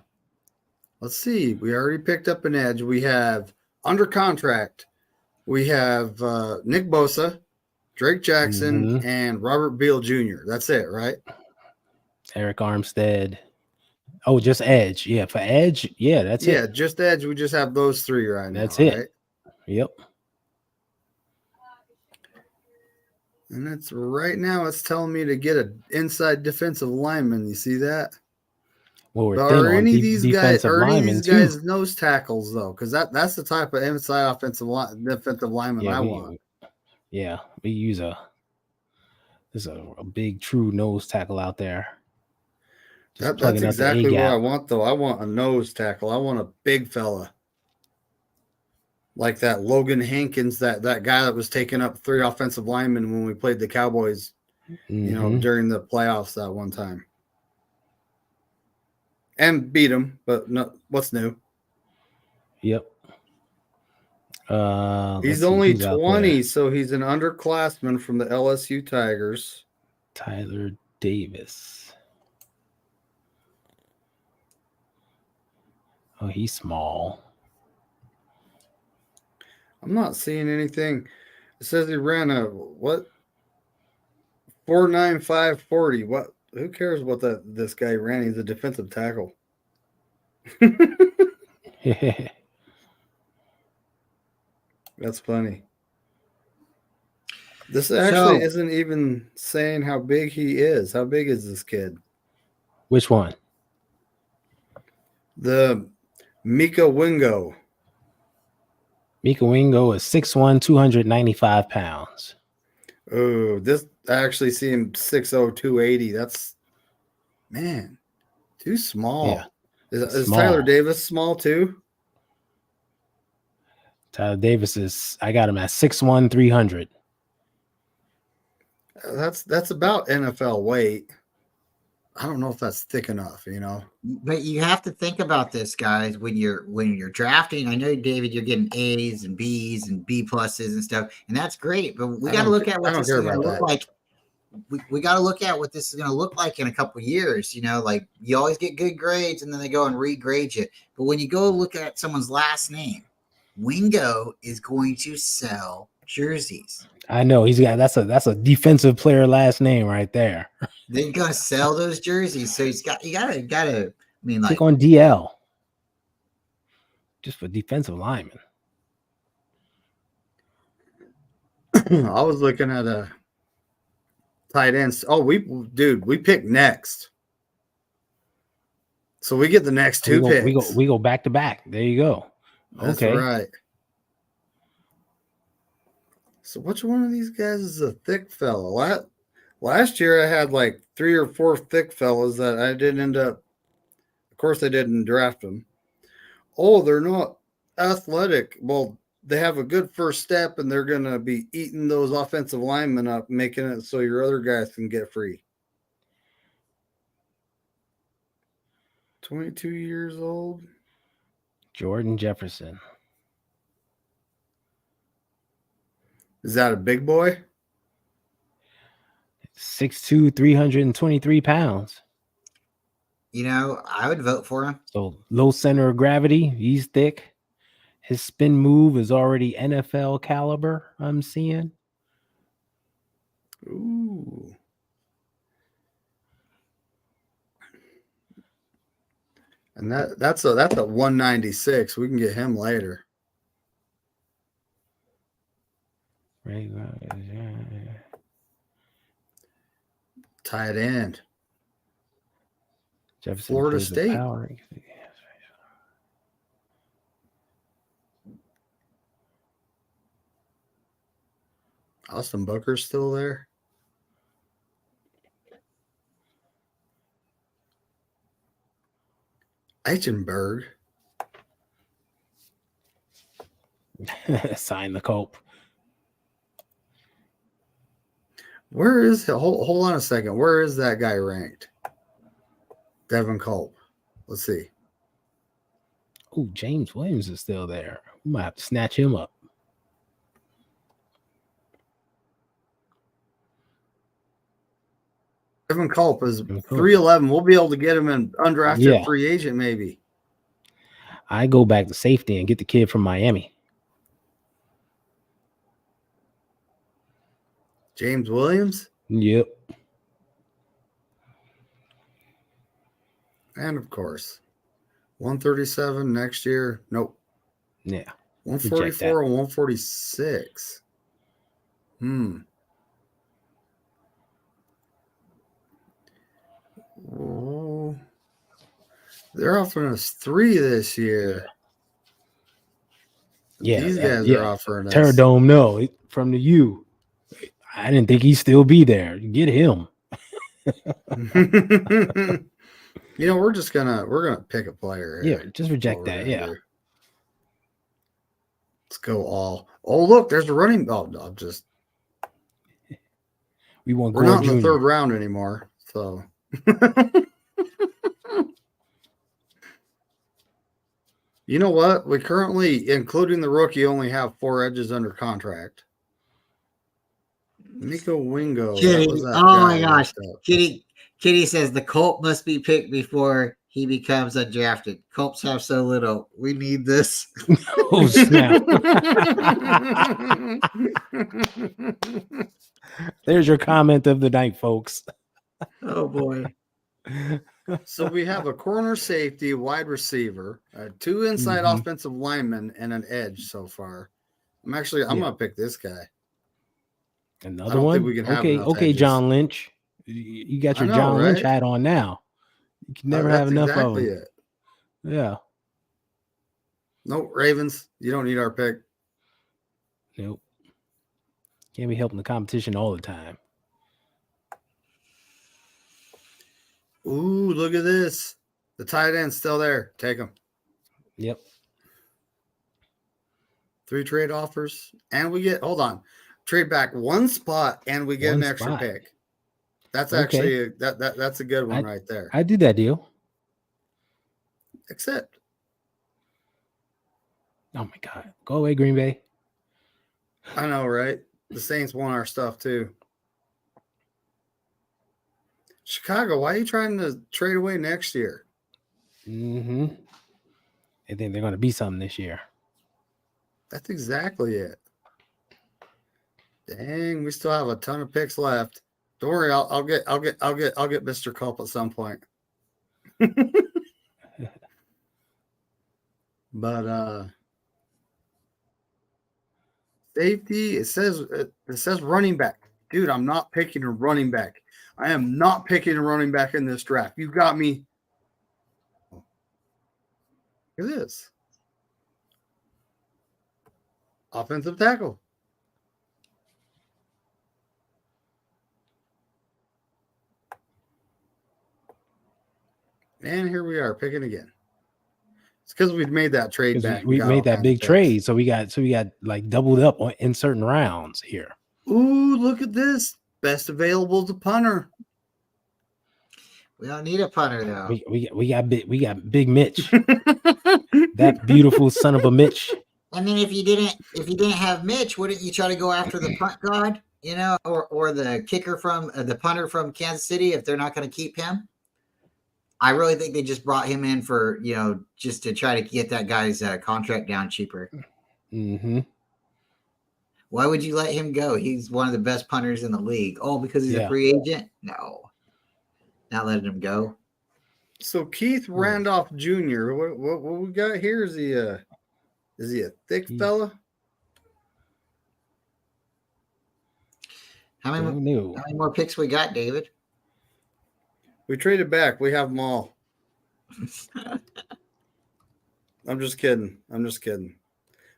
C: let's see. We already picked up an edge. We have under contract. We have Nick Bosa, Drake Jackson, and Robert Beal Jr. That's it, right?
B: Eric Armstead. Oh, just edge. Yeah, for edge. Yeah, that's it.
C: Yeah, just edge. We just have those three right now.
B: That's it.
C: Right?
B: Yep.
C: And it's right now. It's telling me to get an inside defensive lineman. You see that?
B: Well, we're
C: But
B: thin
C: are
B: on
C: any of these guys?
B: defensive
C: Are any of
B: linemen
C: these
B: too.
C: guys nose tackles though? Because that's the type of inside offensive defensive lineman I want.
B: Yeah, we use there's a big true nose tackle out there.
C: That's exactly what I want, though. I want a nose tackle. I want a big fella. Like that Logan Hankins, that guy that was taking up 3 offensive linemen when we played the Cowboys, during the playoffs that one time. And beat him, but no, what's new?
B: Yep.
C: He's only 20, so he's an underclassman from the LSU Tigers.
B: Tyler Davis. Oh, he's small.
C: I'm not seeing anything. It says he ran a what? 4.9540. What? Who cares what this guy ran? He's a defensive tackle. That's funny. This actually isn't even saying how big he is. How big is this kid?
B: Which one?
C: The Mika Wingo.
B: Mika Wingo is 6'1", 295 pounds.
C: Oh, I actually see him 6'0", 280. That's, man, too small.
B: Yeah,
C: is Tyler Davis small too?
B: Tyler Davis I got him at 6'1", 300.
C: That's about NFL weight. I don't know if that's thick enough,
A: But you have to think about this, guys, when you're drafting. I know, David, you're getting A's and B's and B pluses and stuff, and that's great. But we got to look at what this is going to look like. We got to look at what this is going to look like in a couple of years. Like you always get good grades, and then they go and regrade you. But when you go look at someone's last name, Wingo is going to sell jerseys.
B: I know that's a defensive player last name right there.
A: They're gonna sell those jerseys, so you gotta. I mean, like,
B: click on DL just for defensive linemen.
C: I was looking at a tight ends. Oh, we picked next, so we get the next two picks.
B: We go back to back. There you go.
C: That's
B: okay,
C: right. So which one of these guys is a thick fella? Last year I had like 3 or 4 thick fellas that I didn't end up. Of course, I didn't draft them. Oh, they're not athletic. Well, they have a good first step, and they're going to be eating those offensive linemen up, making it so your other guys can get free. 22 years old.
B: Jordan Jefferson.
C: Is that a big boy?
B: 6'2", 323 pounds.
A: I would vote for him.
B: So low center of gravity. He's thick. His spin move is already NFL caliber, I'm seeing.
C: Ooh. And that's a 196. We can get him later.
B: Right.
C: Tight end.
B: Jefferson,
C: Florida State. Austin Booker's still there. Eichenberg.
B: Sign the Cope.
C: Where is hold on a second. Where is that guy ranked? Devin Culp. Let's see.
B: Oh, James Williams is still there. We might have to snatch him up.
C: Evan Culp is 311. We'll be able to get him in undrafted free agent, maybe.
B: I go back to safety and get the kid from Miami.
C: James Williams?
B: Yep.
C: And of course, 137 next year. Nope.
B: Yeah.
C: 144 and 146. Oh, they're offering us 3 this year.
B: Yeah.
C: These guys are offering us.
B: Terradome, no, from the U. I didn't think he'd still be there. Get him.
C: You know, we're gonna pick a player.
B: Yeah, just reject that. Yeah.
C: Let's go all. Oh, look, there's a running. Oh, no, I'm just.
B: We're
C: not in the third round anymore, so. You know what? We currently, including the rookie, only have 4 edges under contract. Nico Wingo.
A: Kitty. Oh my gosh. Kitty says the Colt must be picked before he becomes undrafted. Colts have so little. We need this.
B: Oh, snap. There's your comment of the night, folks.
A: Oh, boy.
C: So we have a corner safety, wide receiver, 2 inside offensive linemen, and an edge so far. I'm going to pick this guy.
B: Another one? Okay, edges. John Lynch. You got your John Lynch hat on now. You can never have enough of them. Yeah.
C: Nope, Ravens. You don't need our pick.
B: Nope. Can't be helping the competition all the time.
C: Ooh, look at this. The tight end's still there. Take him.
B: Yep.
C: 3 trade offers. And we get, trade back 1 spot and we get an extra pick. That's actually that's a good one right there.
B: I do that deal.
C: Except.
B: Oh my God. Go away, Green Bay.
C: I know, right? The Saints want our stuff too. Chicago, why are you trying to trade away next year?
B: I think they're going to be something this year.
C: That's exactly it. Dang, we still have a ton of picks left. Don't worry, I'll get Mr. Culp at some point. But safety, it says running back. Dude, I'm not picking a running back. I am not picking a running back in this draft. You got me. Look at this. Offensive tackle. And here we are picking again. It's because we've made that trade back.
B: We made that big trade, so we got like doubled up in certain rounds here.
C: Ooh, look at this. Best available is a punter.
A: We don't need a punter though.
B: We got Big Mitch. That beautiful son of a Mitch.
A: I mean, if you didn't have Mitch, wouldn't you try to go after the punt god, or the kicker from the punter from Kansas City if they're not going to keep him? I really think they just brought him in for, just to try to get that guy's contract down cheaper.
B: Mm-hmm.
A: Why would you let him go? He's one of the best punters in the league. Oh, because he's a free agent? No. Not letting him go.
C: So Keith Randolph Jr., what we got here? Is he a thick fella?
A: How many more picks we got, David?
C: We traded back. We have them all. I'm just kidding.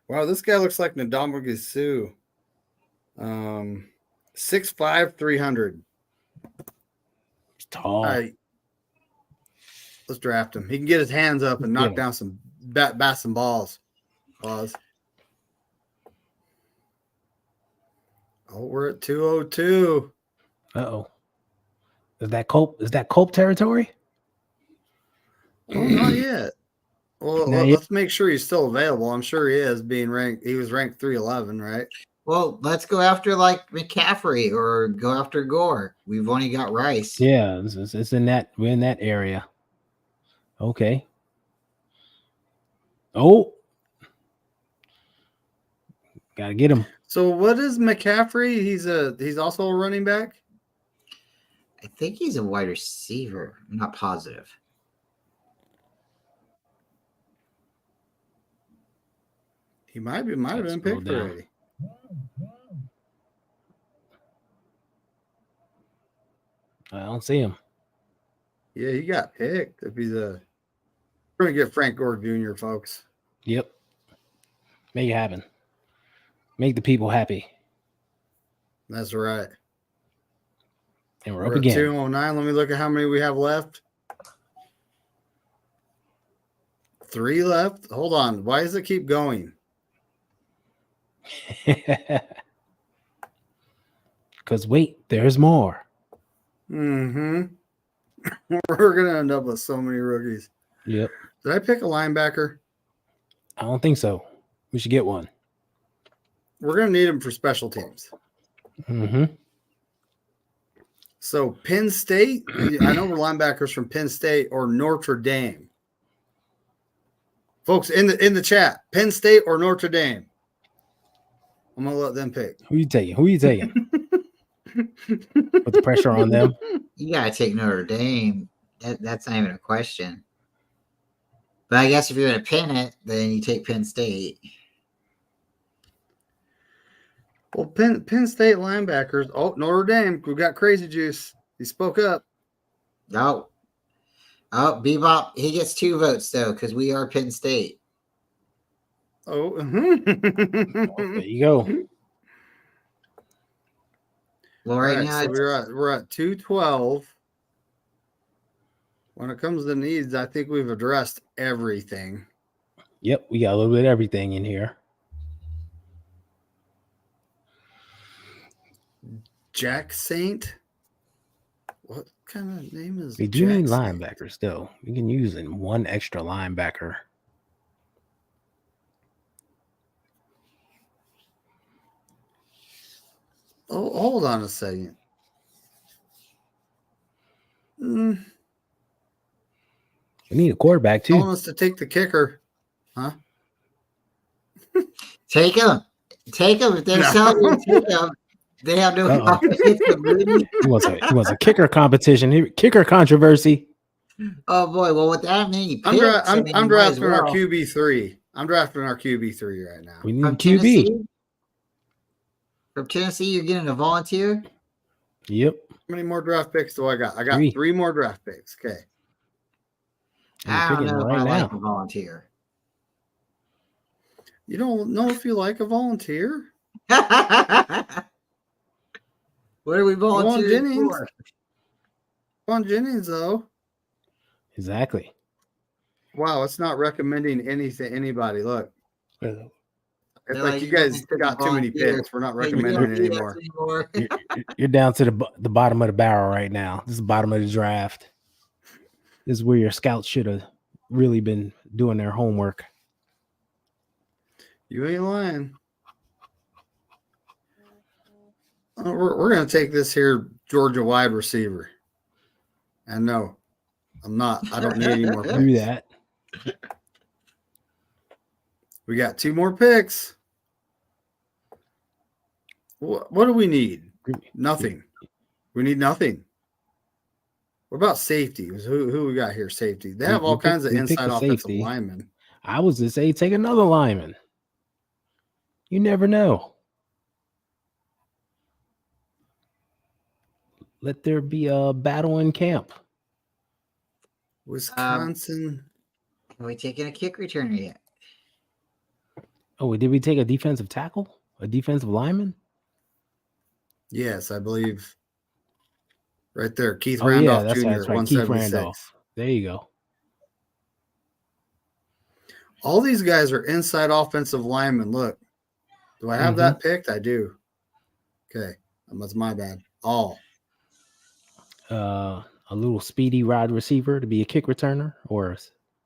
C: Wow, this guy looks like Ndamukong Suh. 6'5", 300.
B: He's tall.
C: All right. Let's draft him. He can get his hands up and knock down some bat some balls. Pause. Oh, we're at 202.
B: Uh-oh. Is that Culp territory?
C: Oh, not yet. Well, let's make sure he's still available. I'm sure he is being ranked. He was ranked 311, right?
A: Well, let's go after like McCaffrey or go after Gore. We've only got Rice.
B: Yeah, it's in that. We're in that area. Okay. Oh, gotta get him.
C: So what is McCaffrey? He's also a running back.
A: I think he's a wide receiver. I'm not positive.
C: He might have been picked already.
B: I don't see him.
C: Yeah, he got picked. If he's we're gonna get Frank Gore Jr., folks.
B: Yep. Make it happen. Make the people happy.
C: That's right.
B: And we're
C: We're
B: up
C: at
B: again.
C: 209. Let me look at how many we have left. 3 left. Hold on. Why does it keep going?
B: Because wait, there's more.
C: Mm-hmm. We're gonna end up with so many rookies.
B: Yep.
C: Did I pick a linebacker?
B: I don't think so. We should get one.
C: We're gonna need him for special teams.
B: Mm-hmm.
C: So Penn State, I know we're linebackers from Penn State or Notre Dame. Folks in the chat, Penn State or Notre Dame. I'm gonna let them pick.
B: Who you taking? Put the pressure on them.
A: You gotta take Notre Dame. That's not even a question. But I guess if you're gonna pin it, then you take Penn State.
C: Well, Penn State linebackers. Oh, Notre Dame. We got Crazy Juice. He spoke up.
A: Oh, Bebop. He gets 2 votes though, because we are Penn State.
C: Oh,
B: There you go.
A: Well,
C: right
A: now
C: so we're at 212. When it comes to needs, I think we've addressed everything.
B: Yep, we got a little bit of everything in here.
C: Jack Saint. What kind of name is?
B: We do
C: Jack
B: need
C: Saint?
B: linebackers still. We can use in one extra linebacker.
C: Oh, hold on a second.
B: We need a quarterback too.
C: Telling us to take the kicker, huh?
A: take them. Take them if they're selling you. Take them. They have no confidence in Rudy.
B: He wants a kicker competition. Kicker controversy.
A: Oh boy! Well, with that many picks,
C: I'm
A: you might
C: drafting
A: as
C: our
A: well.
C: QB3. I'm drafting our QB3 right now.
B: We need
A: From
B: QB.
A: Tennessee? From Tennessee, you're getting a volunteer.
B: Yep.
C: How many more draft picks do I got? I got
B: 3.
C: 3 more draft picks. Okay.
A: I don't know if
B: right
A: I
B: now.
A: like a volunteer.
C: You don't know if you like a volunteer?
A: What are we volunteering
C: Jennings.
A: for?
C: On Jennings, though.
B: Exactly.
C: Wow, it's not recommending anybody. Look. It's
A: They're
C: like
A: like,
C: you
A: you
C: guys
A: don't
C: got too many
A: volunteer.
C: picks. We're not
A: Hey, you
C: recommending
A: don't
C: it
A: do this
C: anymore.
B: You're down to the bottom of the barrel right now. This is the bottom of the draft. This is where your scouts should have really been doing their homework.
C: You ain't lying. We're going to take this here Georgia wide receiver. And no, I'm not. I don't need any more picks.
B: Do that.
C: We got 2 more picks. What do we need? Nothing. We need nothing. What about safety? Who we got here? Safety. They have all kinds of inside offensive linemen.
B: I was to say take another lineman. You never know. Let there be a battle in camp.
C: Wisconsin.
A: Are we taking a kick returner yet?
B: Oh, did we take a defensive tackle? A defensive lineman?
C: Yes, I believe. Right there. Keith
B: Oh,
C: Randolph
B: yeah,
C: Jr.
B: that's right. Keith Randolph. There you go.
C: All these guys are inside offensive linemen. Look. Do I have that picked? I do. Okay. That's my bad. All.
B: A little speedy wide receiver to be a kick returner or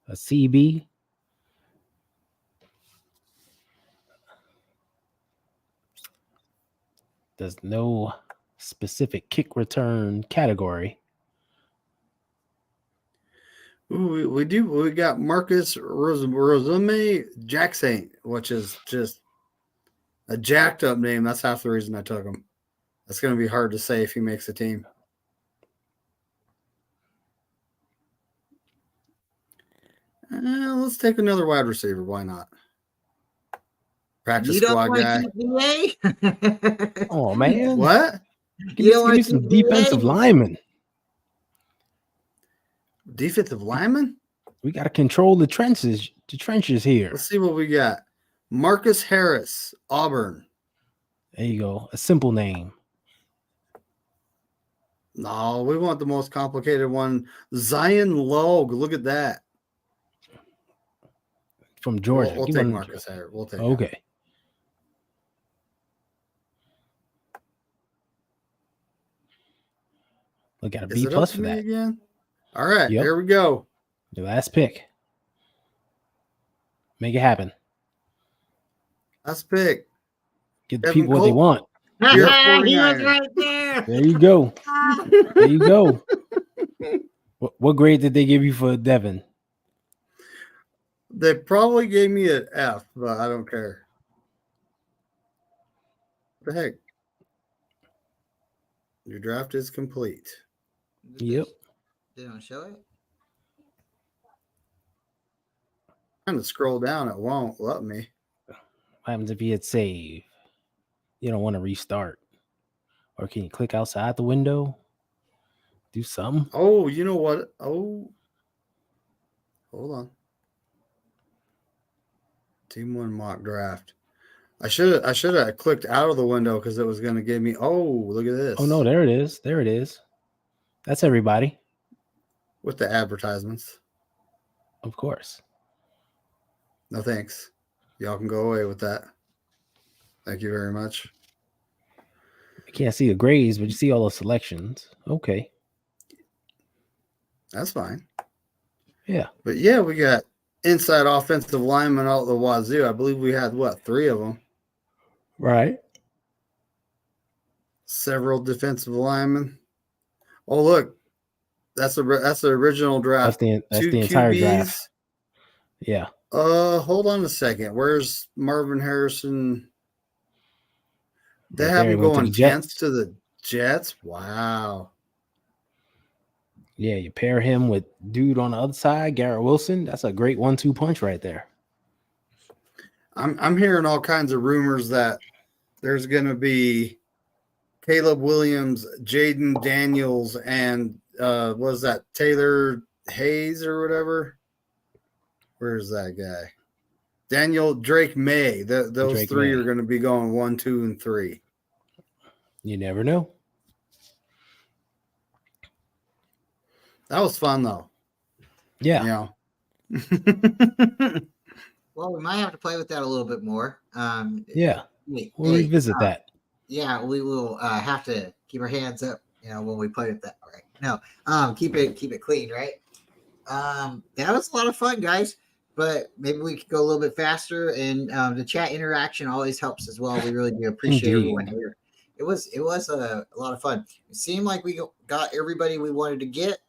B: a CB. There's no specific kick return category.
C: Ooh, we got Marcus Resume Jackson, which is just a jacked up name. That's half the reason I took him. That's going to be hard to say if he makes the team. Let's take another wide receiver. Why not? Practice squad guy.
B: Oh man,
C: what?
B: Give me some defensive linemen.
C: Defensive lineman?
B: We got to control the trenches. The trenches here.
C: Let's see what we got. Marcus Harris, Auburn.
B: There you go. A simple name.
C: No, we want the most complicated one. Zion Logue. Look at that.
B: From Georgia.
C: We'll take Marcus Harris. We'll take
B: okay.
C: Him.
B: Look at a B plus for that.
C: Again? All right, Here we go.
B: Your last pick. Make it happen.
C: Last pick.
B: Get the people what they want.
A: He was right there.
B: There you go. There you go. What grade did they give you for Devin?
C: They probably gave me an F, but I don't care. What the heck? Your draft is complete.
B: Yep.
A: They don't show it.
C: Trying to scroll down, it won't let me.
B: What happens if you hit save? You don't want to restart. Or can you click outside the window? Do something?
C: Oh, you know what? Oh. Hold on. Team 1 mock draft. I should have clicked out of the window because it was going to give me. Oh, look at this.
B: Oh no, there it is. There it is. That's everybody.
C: With the advertisements.
B: Of course.
C: No thanks. Y'all can go away with that. Thank you very much.
B: You can't see the grades, but you see all the selections. Okay.
C: That's fine.
B: Yeah.
C: But yeah, we got inside offensive linemen out the wazoo. I believe we had, 3 of them?
B: Right.
C: Several defensive linemen. Oh, look. That's the original draft.
B: That's the entire
C: QBs.
B: Draft. Yeah.
C: Hold on a second. Where's Marvin Harrison? They have him going 10th to the Jets. Wow.
B: Yeah, you pair him with dude on the other side, Garrett Wilson. That's a great 1-2 punch right there.
C: I'm hearing all kinds of rumors that there's going to be Caleb Williams, Jaden Daniels, and was that Taylor Hayes or whatever? Where's that guy? Daniel Drake May. Those Drake 3 May. Are going to be going 1, 2, and 3.
B: You never know.
C: That was fun, though.
B: Yeah.
A: Well, we might have to play with that a little bit more.
B: Yeah. We'll revisit that.
A: Yeah, we will have to keep our hands up, when we play with that. All right. No, keep it clean, right? That was a lot of fun, guys. But maybe we could go a little bit faster, and the chat interaction always helps as well. We really do appreciate everyone here. It was a lot of fun. It seemed like we got everybody we wanted to get.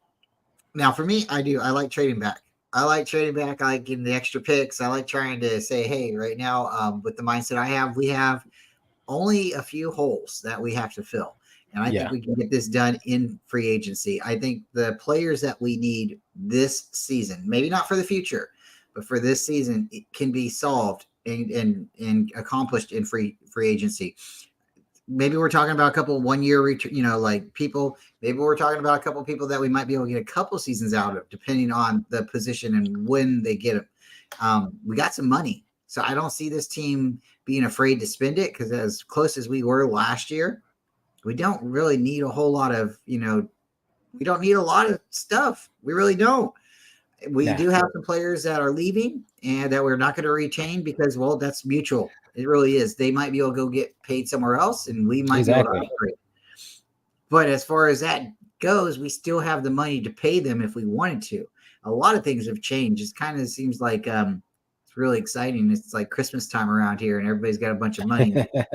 A: Now, for me, I like trading back. I like getting the extra picks. I like trying to say, hey, right now, with the mindset I have, we have only a few holes that we have to fill. And I think we can get this done in free agency. I think the players that we need this season, maybe not for the future, but for this season, it can be solved and accomplished in free agency. Maybe we're talking about a couple 1-year people. Maybe we're talking about a couple people that we might be able to get a couple seasons out of, depending on the position and when they get them. We got some money, so I don't see this team being afraid to spend it, because as close as we were last year, we don't really need a whole lot of, we don't need a lot of stuff. We really don't. We do have some players that are leaving and that we're not going to retain because, well, that's mutual. It really is. They might be able to go get paid somewhere else, and we might be able to upgrade. But as far as that goes, we still have the money to pay them if we wanted to. A lot of things have changed. It kind of seems like, It's really exciting. It's like Christmas time around here, and everybody's got a bunch of money.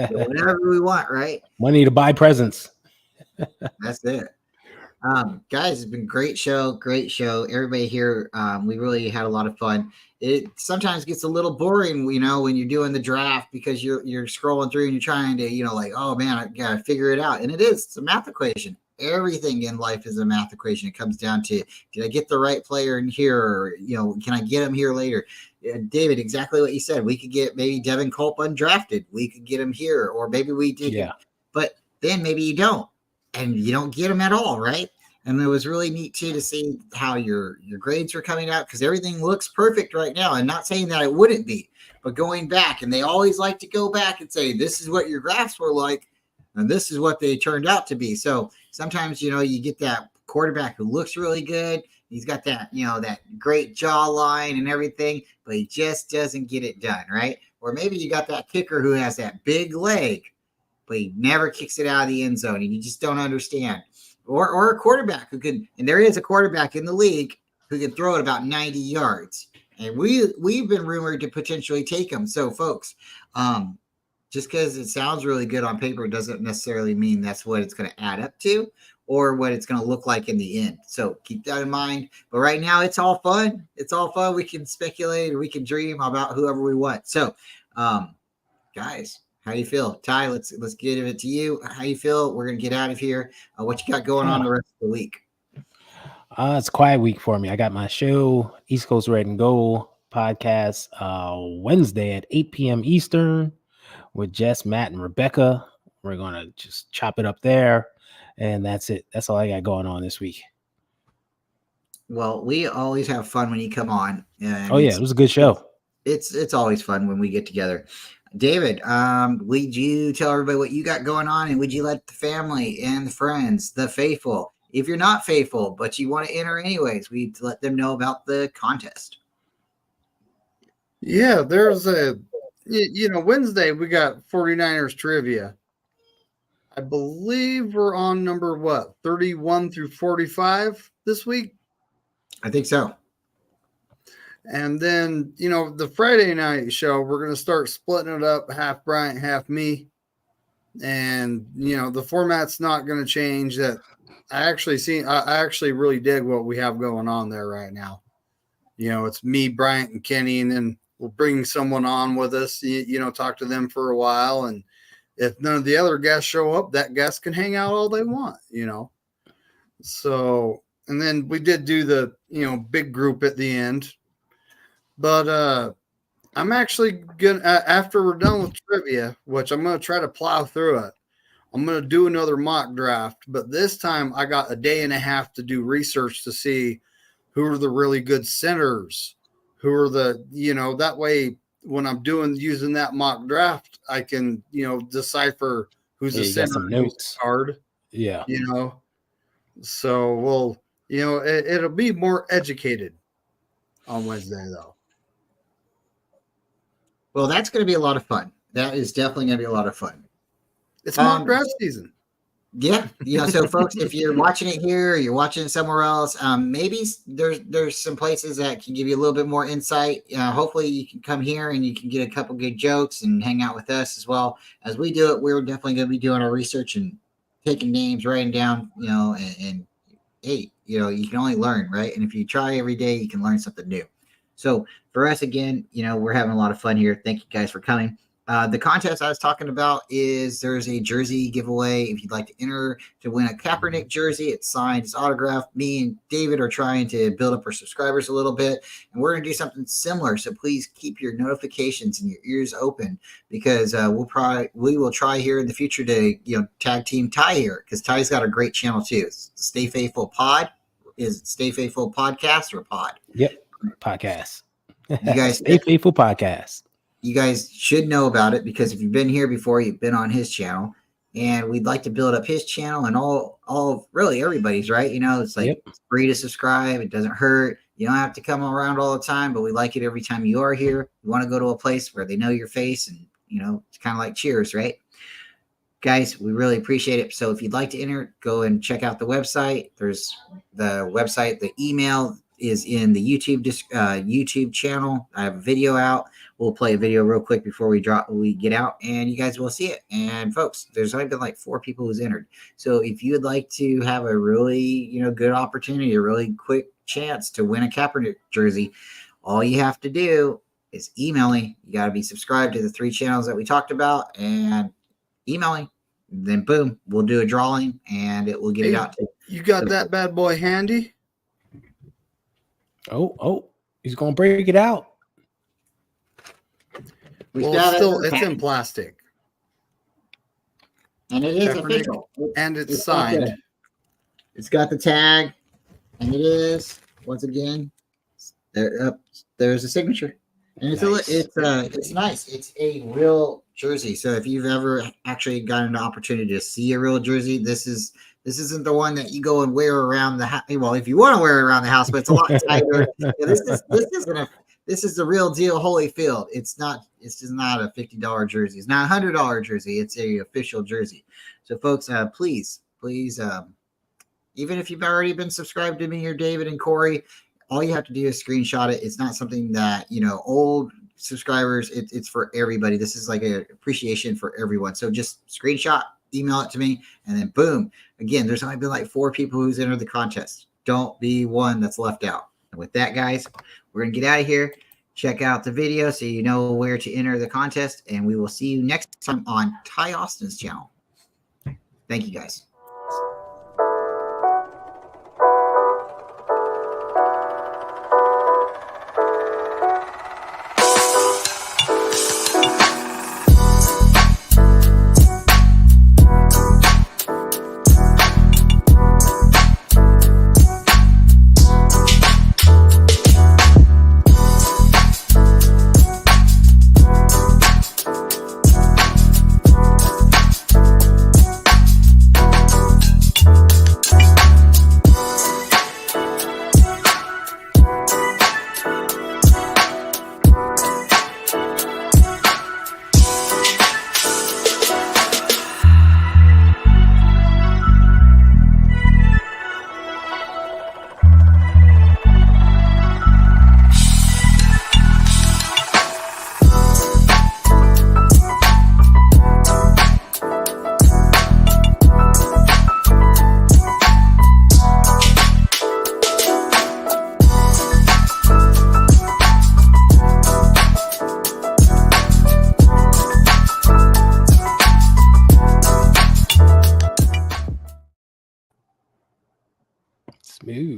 A: Whatever we want, right?
B: Money to buy presents.
A: That's it. Guys, it's been great show. Everybody here, we really had a lot of fun. It sometimes gets a little boring, when you're doing the draft, because you're scrolling through and you're trying to, like, oh man, I gotta figure it out. And it's a math equation. Everything in life is a math equation. It comes down to, did I get the right player in here, or can I get him here later? David, exactly what you said. We could get maybe Devin Culp undrafted. We could get him here, or maybe we did.
B: Yeah.
A: But then maybe you don't, and you don't get him at all, right? And it was really neat too to see how your grades were coming out, because everything looks perfect right now. And not saying that it wouldn't be, but going back, and they always like to go back and say, this is what your graphs were like, and this is what they turned out to be. So sometimes, you get that quarterback who looks really good. He's got that, that great jawline and everything, but he just doesn't get it done, right? Or maybe you got that kicker who has that big leg, but he never kicks it out of the end zone, and you just don't understand. Or a quarterback who can, and there is a quarterback in the league who can throw it about 90 yards. And we've been rumored to potentially take him. So folks, just because it sounds really good on paper doesn't necessarily mean that's what it's going to add up to, or what it's going to look like in the end. So keep that in mind. But right now it's all fun. It's all fun. We can speculate, or we can dream about whoever we want. So, guys, how you feel? Ty, let's give it to you. How you feel? We're going to get out of here. What you got going on the rest of the week?
B: It's a quiet week for me. I got my show, East Coast Red and Gold podcast, Wednesday at 8 p.m. Eastern with Jess, Matt, and Rebecca. We're going to just chop it up there. And that's it. That's all I got going on this week.
A: Well, we always have fun when you come on.
B: Oh, yeah. It was a good show.
A: It's always fun when we get together. David, would you tell everybody what you got going on, and would you let the family and the friends, the faithful, if you're not faithful, but you want to enter anyways, we'd let them know about the contest?
C: Yeah, there's Wednesday we got 49ers trivia. I believe we're on number 31 through 45 this week?
A: I think so.
C: And then, the Friday night show, we're going to start splitting it up, half Bryant, half me. And, the format's not going to change. That I actually really dig what we have going on there right now. It's me, Bryant, and Kenny, and then we'll bring someone on with us, talk to them for a while. And if none of the other guests show up, that guest can hang out all they want, So, and then we did do the, big group at the end. But I'm actually going to, after we're done with trivia, which I'm going to try to plow through it, I'm going to do another mock draft. But this time I got a day and a half to do research to see who are the really good centers, who are the, that way when I'm using that mock draft, I can, decipher who's the center and who's guard.
B: Yeah.
C: So we'll, it'll be more educated on Wednesday though.
A: Well, that's going to be a lot of fun. That is definitely going to be a lot of fun.
C: It's mock draft season.
A: Yeah. So folks, if you're watching it here, or you're watching it somewhere else, maybe there's some places that can give you a little bit more insight. Hopefully you can come here and you can get a couple good jokes and hang out with us as well. As we do it, we're definitely going to be doing our research and taking names, writing down, and hey, you can only learn, right? And if you try every day, you can learn something new. So for us, again, we're having a lot of fun here. Thank you guys for coming. The contest I was talking about is there's a jersey giveaway. If you'd like to enter to win a Kaepernick jersey, it's signed, it's autographed. Me and David are trying to build up our subscribers a little bit, and we're going to do something similar. So please keep your notifications and your ears open, because we will try here in the future to tag team Ty here, because Ty's got a great channel too. It's Stay Faithful Pod. Is it Stay Faithful Podcast or Pod?
B: Yep, podcast.
A: You guys,
B: Stay Faithful Podcast.
A: You guys should know about it, because if you've been here before, you've been on his channel, and we'd like to build up his channel and all really everybody's, right? It's like It's free to subscribe. It doesn't hurt. You don't have to come around all the time, but we like it every time you are here. You want to go to a place where they know your face, and it's kind of like Cheers, right? Guys, we really appreciate it. So if you'd like to enter, go and check out the website. There's the website, the email, is in the YouTube channel. I have a video out. We'll play a video real quick before we get out, and you guys will see it. And folks, there's only been like 4 people who's entered. So if you would like to have a really, good opportunity, a really quick chance to win a Kaepernick jersey, all you have to do is email me. You got to be subscribed to the 3 channels that we talked about, and email me. Then boom, we'll do a drawing, and it will get it out to you.
C: You got that bad boy handy?
B: Oh, he's gonna break it out.
C: Well, it's in plastic,
A: and it is official,
C: and it's signed.
A: It's got the tag, and it is once again there's a signature, and it's nice. It's a real jersey. So if you've ever actually gotten an opportunity to see a real jersey, this isn't the one that you go and wear around the house. Well, if you want to wear it around the house, but it's a lot tighter. This is the real deal Holyfield. It's just not a $50 jersey. It's not a $100 jersey. It's a official jersey. So folks, please, even if you've already been subscribed to me or David and Corey, all you have to do is screenshot it. It's not something that, old subscribers, it's for everybody. This is like an appreciation for everyone. So just screenshot, email it to me, and then boom. Again, there's only been like 4 people who's entered the contest. Don't be one that's left out. And with that, guys, we're going to get out of here. Check out the video so you know where to enter the contest, and we will see you next time on Ty Austin's channel. Thank you, guys.
B: Smooth.